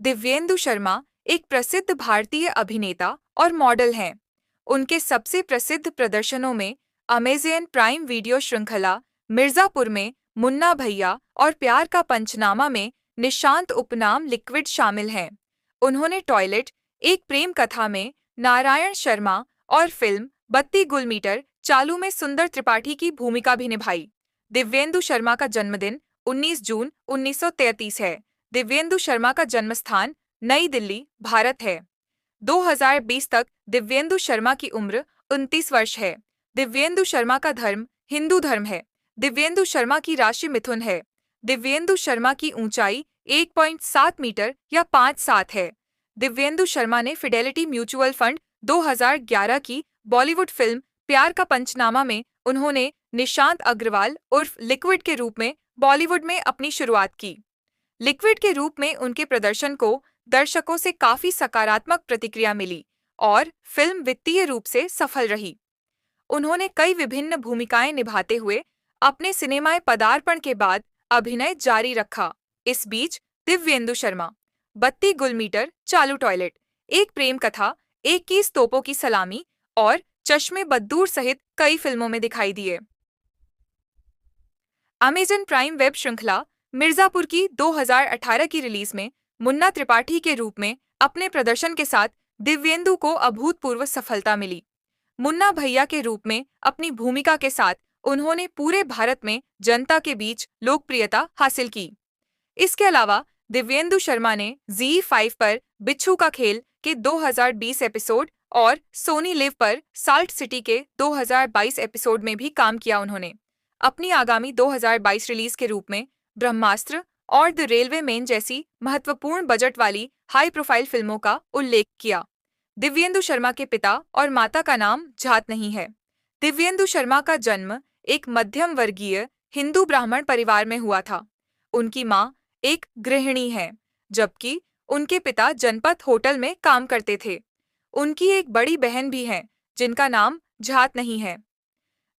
दिव्येंदु शर्मा एक प्रसिद्ध भारतीय अभिनेता और मॉडल हैं। उनके सबसे प्रसिद्ध प्रदर्शनों में अमेज़न प्राइम वीडियो श्रृंखला मिर्ज़ापुर में मुन्ना भैया और प्यार का पंचनामा में निशांत उपनाम लिक्विड शामिल हैं। उन्होंने टॉयलेट एक प्रेम कथा में नारायण शर्मा और फिल्म बत्ती गुल मीटर चालू में सुंदर त्रिपाठी की भूमिका भी निभाई। दिव्येंदु शर्मा का जन्मदिन 19 जून 1933 है। दिव्येंदु शर्मा का जन्मस्थान नई दिल्ली, भारत है। 2020 तक दिव्येंदु शर्मा की उम्र 29 वर्ष है। दिव्येंदु शर्मा का धर्म हिंदू धर्म है। दिव्येंदु शर्मा की राशि मिथुन है। दिव्येंदु शर्मा की ऊंचाई 1.7 मीटर या 5'7" है। दिव्येंदु शर्मा ने फिडेलिटी म्यूचुअल फंड 2011 की बॉलीवुड फिल्म प्यार का पंचनामा में उन्होंने निशांत अग्रवाल उर्फ लिक्विड के रूप में बॉलीवुड में अपनी शुरुआत की। लिक्विड के रूप में उनके प्रदर्शन को दर्शकों से काफी सकारात्मक प्रतिक्रिया मिली और फिल्म वित्तीय रूप से सफल रही। उन्होंने कई विभिन्न भूमिकाएं निभाते हुए अपने सिनेमाई पदार्पण के बाद अभिनय जारी रखा। इस बीच दिव्येंदु शर्मा बत्ती गुल मीटर चालू टॉयलेट, एक प्रेम कथा, 21 तोपों की सलामी और चश्मे बद्दूर सहित कई फिल्मों में दिखाई दिए। अमेज़न प्राइम वेब श्रृंखला मिर्ज़ापुर की 2018 की रिलीज में मुन्ना त्रिपाठी के रूप में अपने प्रदर्शन के साथ दिव्येंदु को अभूतपूर्व सफलता मिली। मुन्ना भैया के रूप में अपनी भूमिका के साथ उन्होंने पूरे भारत में जनता के बीच लोकप्रियता हासिल की। इसके अलावा दिव्येंदु शर्मा ने ZEE5 पर बिच्छू का खेल के 2020 एपिसोड और सोनी लिव पर साल्ट सिटी के 2022 एपिसोड में भी काम किया। उन्होंने अपनी आगामी 2022 रिलीज के रूप में ब्रह्मास्त्र और द रेलवे मैन जैसी महत्वपूर्ण बजट वाली हाई प्रोफाइल फिल्मों का उल्लेख किया। दिव्येंदु शर्मा के पिता और माता का नाम झात नहीं है। दिव्येंदु शर्मा का जन्म एक मध्यम वर्गीय हिंदू ब्राह्मण परिवार में हुआ था। उनकी मां एक गृहिणी है, जबकि उनके पिता जनपथ होटल में काम करते थे। उनकी एक बड़ी बहन भी है जिनका नाम झात नहीं है।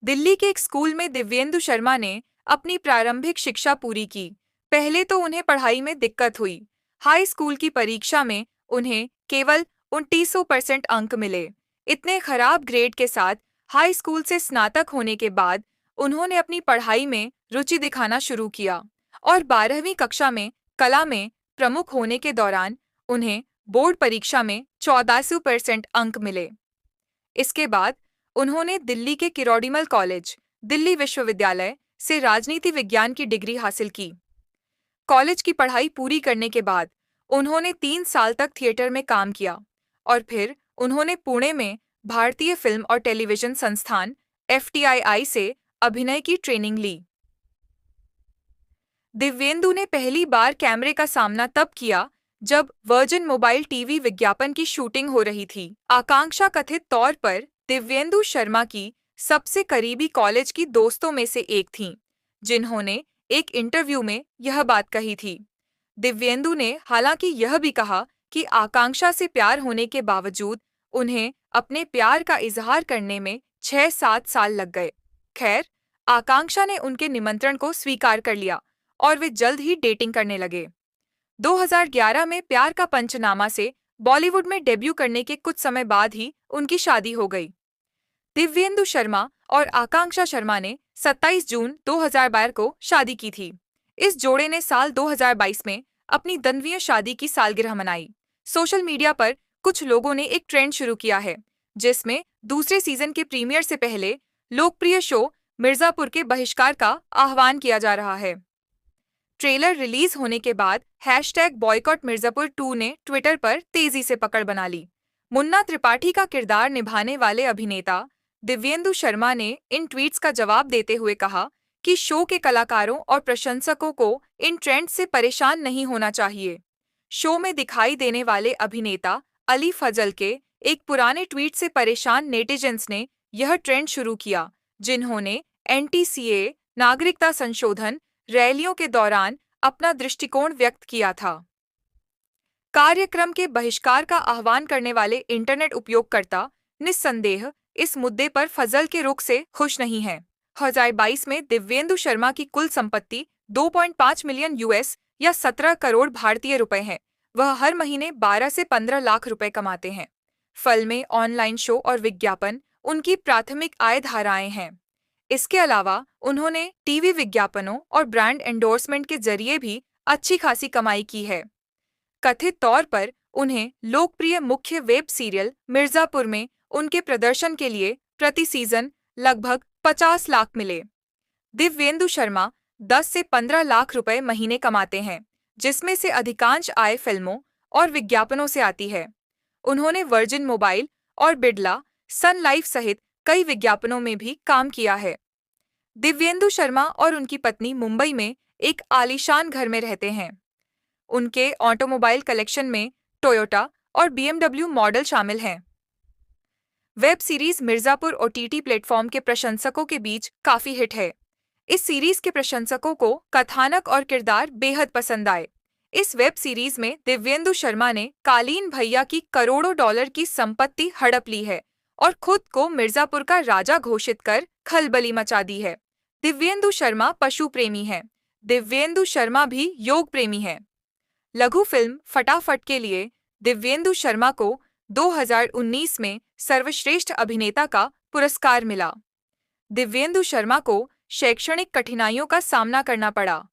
दिल्ली के एक स्कूल में दिव्येंदु शर्मा ने अपनी प्रारंभिक शिक्षा पूरी की। पहले तो उन्हें पढ़ाई में दिक्कत हुई। हाई स्कूल की परीक्षा में उन्हें केवल 29% अंक मिले। इतने खराब ग्रेड के साथ हाई स्कूल से स्नातक होने के बाद उन्होंने अपनी पढ़ाई में रुचि दिखाना शुरू किया और 12वीं कक्षा में कला में प्रमुख होने के दौरान उन्हें बोर्ड परीक्षा में 84% अंक मिले। इसके बाद उन्होंने दिल्ली के किरोड़ीमल कॉलेज, दिल्ली विश्वविद्यालय से राजनीति विज्ञान की डिग्री हासिल की। कॉलेज की पढ़ाई पूरी करने के बाद उन्होंने 3 साल तक थिएटर में काम किया और फिर उन्होंने पुणे में भारतीय फिल्म और टेलीविजन संस्थान FTII से अभिनय की ट्रेनिंग ली। दिव्येंदु ने पहली बार कैमरे का सामना तब किया जब वर्जिन मोबाइल टीवी विज्ञापन की शूटिंग हो रही थी। आकांक्षा कथित तौर पर दिव्येंदु शर्मा की सबसे करीबी कॉलेज की दोस्तों में से एक थीं, जिन्होंने एक इंटरव्यू में यह बात कही थी। दिव्येंदु ने हालांकि यह भी कहा कि आकांक्षा से प्यार होने के बावजूद उन्हें अपने प्यार का इजहार करने में 6-7 साल लग गए। खैर, आकांक्षा ने उनके निमंत्रण को स्वीकार कर लिया और वे जल्द ही डेटिंग करने लगे। 2011 में प्यार का पंचनामा से बॉलीवुड में डेब्यू करने के कुछ समय बाद ही उनकी शादी हो गई। दिव्येंदु शर्मा और आकांक्षा शर्मा ने 27 जून 2012 को शादी की थी। इस जोड़े ने साल 2022 में अपनी 10वीं शादी की सालगिरह मनाई। सोशल मीडिया पर कुछ लोगों ने एक ट्रेंड शुरू किया है, जिसमें दूसरे सीजन के प्रीमियर से पहले लोकप्रिय शो मिर्ज़ापुर के बहिष्कार का आह्वान किया जा रहा है। ट्रेलर रिलीज होने के बाद #BoycottMirzapur2 ने ट्विटर पर तेजी से पकड़ बना ली। मुन्ना त्रिपाठी का किरदार निभाने वाले अभिनेता दिव्येंदु शर्मा ने इन ट्वीट्स का जवाब देते हुए कहा कि शो के कलाकारों और प्रशंसकों को इन ट्रेंड से परेशान नहीं होना चाहिए। शो में दिखाई देने वाले अभिनेता अली फजल के एक पुराने ट्वीट से परेशान नेटिजन्स ने यह ट्रेंड शुरू किया, जिन्होंने NTCA नागरिकता संशोधन रैलियों के दौरान अपना दृष्टिकोण व्यक्त किया था। कार्यक्रम के बहिष्कार का आह्वान करने वाले इंटरनेट उपयोगकर्ता निस्संदेह इस मुद्दे पर फजल के रुख से खुश नहीं हैं। 2022 में दिव्येंदु शर्मा की कुल संपत्ति 2.5 मिलियन US या 17 करोड़ भारतीय रुपए है। वह हर महीने 12 से 15 लाख रुपए कमाते हैं। फिल्में, ऑनलाइन शो और विज्ञापन उनकी प्राथमिक आय धाराएं हैं। इसके अलावा उन्होंने टीवी विज्ञापनों और ब्रांड एंडोर्समेंट के जरिए भी अच्छी खासी कमाई की है। कथित तौर पर उन्हें लोकप्रिय मुख्य वेब सीरियल मिर्जापुर में उनके प्रदर्शन के लिए प्रति सीजन लगभग 50 लाख मिले। दिव्येंदु शर्मा 10 से 15 लाख रुपए महीने कमाते हैं, जिसमें से अधिकांश आय फिल्मों और विज्ञापनों से आती है। उन्होंने वर्जिन मोबाइल और बिड़ला सन लाइफ सहित कई विज्ञापनों में भी काम किया है। दिव्येंदु शर्मा और उनकी पत्नी मुंबई में एक आलीशान घर में रहते हैं। उनके ऑटोमोबाइल कलेक्शन में टोयोटा और BMW मॉडल शामिल हैं। Web series Mirzapur OTT platform के प्रशंसकों के बीच काफी हिट है। इस सीरीज के प्रशंसकों को कथानक और किरदार बेहद पसंद आए। इस वेब सीरीज में दिव्येंदु शर्मा ने कालीन भैया की करोड़ों डॉलर की संपत्ति हड़प ली है और खुद को मिर्जापुर का राजा घोषित कर खलबली मचा दी है। दिव्येंदु शर्मा पशु प्रेमी हैं। दिव्येंदु शर्मा भी योग प्रेमी हैं। लघु फिल्म फटाफट के लिए दिव्येंदु शर्मा को 2019 में सर्वश्रेष्ठ अभिनेता का पुरस्कार मिला। दिव्येंदु शर्मा को शैक्षणिक कठिनाइयों का सामना करना पड़ा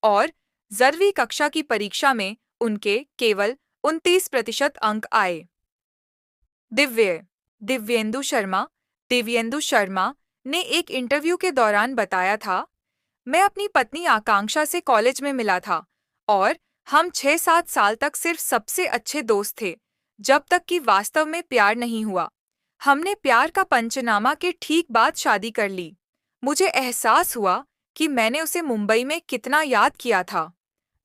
और 10वीं कक्षा की परीक्षा में उनके केवल 29% अंक आए। दिव्येंदु शर्मा ने एक इंटरव्यू के दौरान बताया था, मैं अपनी पत्नी आकांक्षा से कॉलेज में मिला था और हम 6-7 साल तक सिर्फ सबसे अच्छे दोस्त थे, जब तक कि वास्तव में प्यार नहीं हुआ। हमने प्यार का पंचनामा के ठीक बाद शादी कर ली। मुझे एहसास हुआ कि मैंने उसे मुंबई में कितना याद किया था।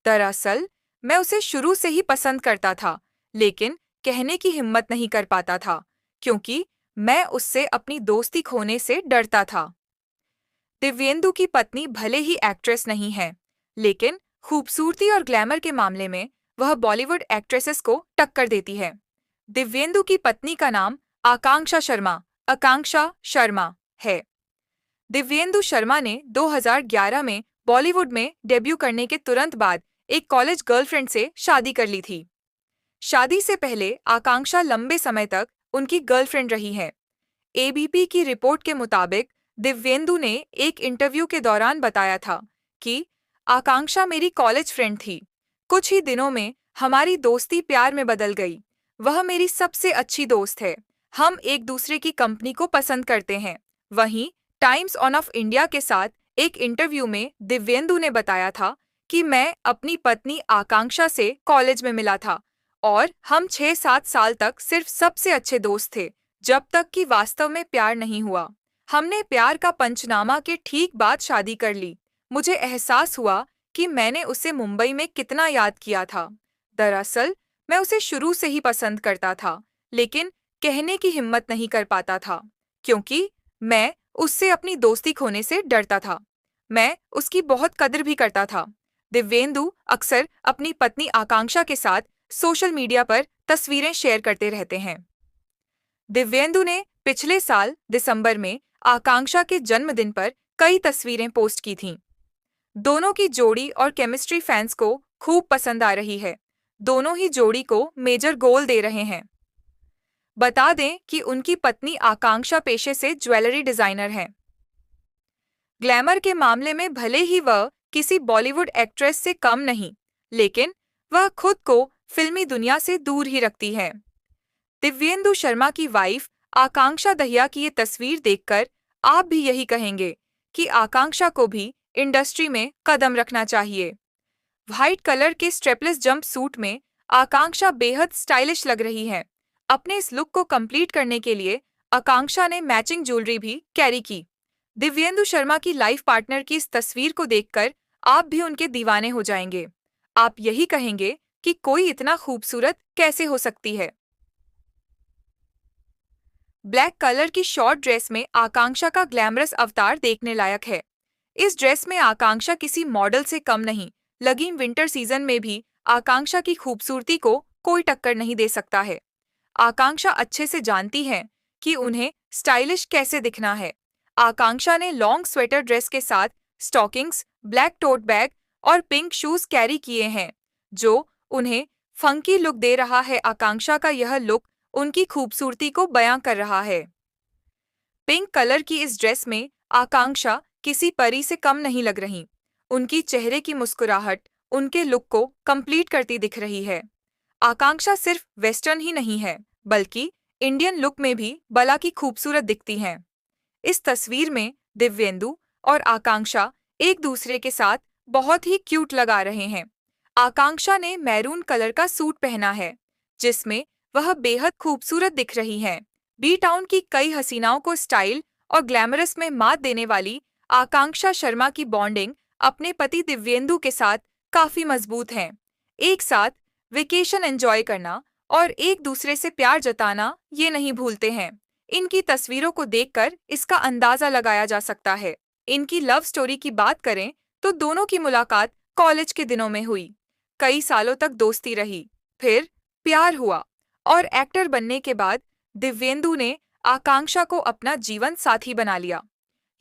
दरअसल मैं उसे शुरू से ही पसंद करता था, लेकिन कहने की हिम्मत नहीं कर पाता था क्योंकि मैं उससे अपनी दोस्ती खोने से डरता था। दिव्येंदु की पत्नी भले ही एक्ट्रेस नहीं है, लेकिन खूबसूरती और ग्लैमर के मामले में वह बॉलीवुड एक्ट्रेसेस को टक्कर देती है। दिव्येंदु की पत्नी का नाम आकांक्षा शर्मा है। दिव्येंदु शर्मा ने 2011 में बॉलीवुड में डेब्यू करने के तुरंत बाद एक कॉलेज गर्लफ्रेंड से शादी कर ली थी। शादी से पहले आकांक्षा लंबे समय तक उनकी गर्लफ्रेंड रही है। ABP की रिपोर्ट के मुताबिक दिव्येंदु ने एक इंटरव्यू के दौरान बताया था कि आकांक्षा मेरी कॉलेज फ्रेंड थी। कुछ ही दिनों में हमारी दोस्ती प्यार में बदल गई। वह मेरी सबसे अच्छी दोस्त है। हम एक दूसरे की कंपनी को पसंद करते हैं। वहीं टाइम्स ऑफ इंडिया के साथ एक इंटरव्यू में दिव्येंदु ने बताया था कि मैं अपनी पत्नी आकांक्षा से कॉलेज में मिला था और हम 6-7 साल तक सिर्फ सबसे अच्छे दोस्त थे, जब तक कि वास्तव में प्यार नहीं हुआ। हमने प्यार का पंचनामा के ठीक बाद शादी कर ली। मुझे एहसास हुआ कि मैंने उसे मुंबई में कितना याद किया था। दरअसल मैं उसे शुरू से ही पसंद करता था, लेकिन कहने की हिम्मत नहीं कर पाता था क्योंकि मैं उससे अपनी दोस्ती खोने से डरता था। मैं उसकी बहुत कदर भी करता था। दिव्येंदु अक्सर अपनी पत्नी आकांक्षा के साथ सोशल मीडिया पर तस्वीरें शेयर करते रहते हैं। दिव्येंदु ने पिछले साल दिसंबर में आकांक्षा के जन्मदिन पर कई तस्वीरें पोस्ट की थीं। दोनों की जोड़ी और केमिस्ट्री फैंस को खूब पसंद आ रही है। दोनों ही जोड़ी को मेजर गोल दे रहे हैं। बता दें कि उनकी पत्नी आकांक्षा पेशे से ज्वेलरी डिजाइनर हैं। ग्लैमर के मामले में भले ही वह किसी बॉलीवुड एक्ट्रेस से कम नहीं, लेकिन वह खुद को फिल्मी दुनिया से दूर ही रखती है। दिव्येंदु शर्मा की वाइफ आकांक्षा दहिया की ये तस्वीर देखकर आप भी यही कहेंगे कि आकांक्षा को भी इंडस्ट्री में कदम रखना चाहिए। व्हाइट कलर के स्ट्रेपलेस जंप सूट में आकांक्षा बेहद स्टाइलिश लग रही हैं। अपने इस लुक को कंप्लीट करने के लिए आकांक्षा ने मैचिंग ज्वेलरी भी कैरी की। दिव्येंदु शर्मा की लाइफ पार्टनर की इस तस्वीर को देखकर आप भी उनके दीवाने हो जाएंगे। आप यही कहेंगे कि कोई इतना खूबसूरत कैसे हो सकती है। ब्लैक कलर की शॉर्ट ड्रेस में आकांक्षा का ग्लैमरस अवतार देखने लायक है। इस ड्रेस में आकांक्षा किसी मॉडल से कम नहीं। लगी विंटर सीजन में भी आकांक्षा की खूबसूरती को कोई टक्कर नहीं दे सकता है। आकांक्षा अच्छे से जानती है कि उन्हें स्टाइलिश कैसे दिखना है। आकांक्षा ने लॉन्ग स्वेटर ड्रेस के साथ स्टॉकिंग्स, ब्लैक टोट बैग और पिंक शूज कैरी किए हैं, जो उन्हें फंकी लुक दे रहा है। आकांक्षा का यह लुक उनकी खूबसूरती को बयां कर रहा है। पिंक कलर की इस ड्रेस में आकांक्षा किसी परी से कम नहीं लग रही। उनकी चेहरे की मुस्कुराहट उनके लुक को कंप्लीट करती दिख रही है। आकांक्षा सिर्फ वेस्टर्न ही नहीं है, बल्कि इंडियन लुक में भी बला की खूबसूरत दिखती हैं। इस तस्वीर में दिव्येंदु और आकांक्षा एक दूसरे के साथ बहुत ही क्यूट लगा रहे हैं। आकांक्षा ने मैरून कलर का सूट पहना है, जिसमें वह बेहद खूबसूरत दिख रही हैं। बी टाउन की कई हसीनाओं को स्टाइल और ग्लैमरस में मात देने वाली आकांक्षा शर्मा की बॉन्डिंग अपने पति दिव्येंदु के साथ काफी मजबूत है। एक साथ वेकेशन एंजॉय करना और एक दूसरे से प्यार जताना ये नहीं भूलते हैं। इनकी तस्वीरों को देखकर इसका अंदाजा लगाया जा सकता है। इनकी लव स्टोरी की बात करें तो दोनों की मुलाकात कॉलेज के दिनों में हुई। कई सालों तक दोस्ती रही, फिर प्यार हुआ और एक्टर बनने के बाद दिव्येंदु ने आकांक्षा को अपना जीवन साथी बना लिया।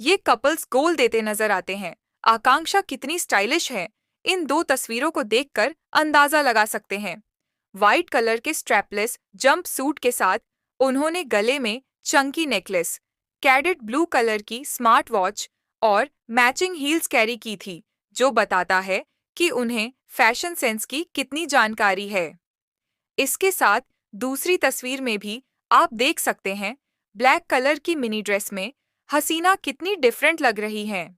ये कपल्स गोल देते नजर आते हैं। आकांक्षा कितनी स्टाइलिश है, इन दो तस्वीरों को देखकर अंदाजा लगा सकते हैं। वाइट कलर के स्ट्रैपलेस जंप सूट के साथ उन्होंने गले में Chunky necklace, cadet blue colour की स्मार्ट वॉच और मैचिंग हील्स कैरी की थी, जो बताता है कि उन्हें फैशन सेंस की कितनी जानकारी है। इसके साथ दूसरी तस्वीर में भी आप देख सकते हैं, ब्लैक कलर की मिनी ड्रेस में हसीना कितनी डिफरेंट लग रही हैं।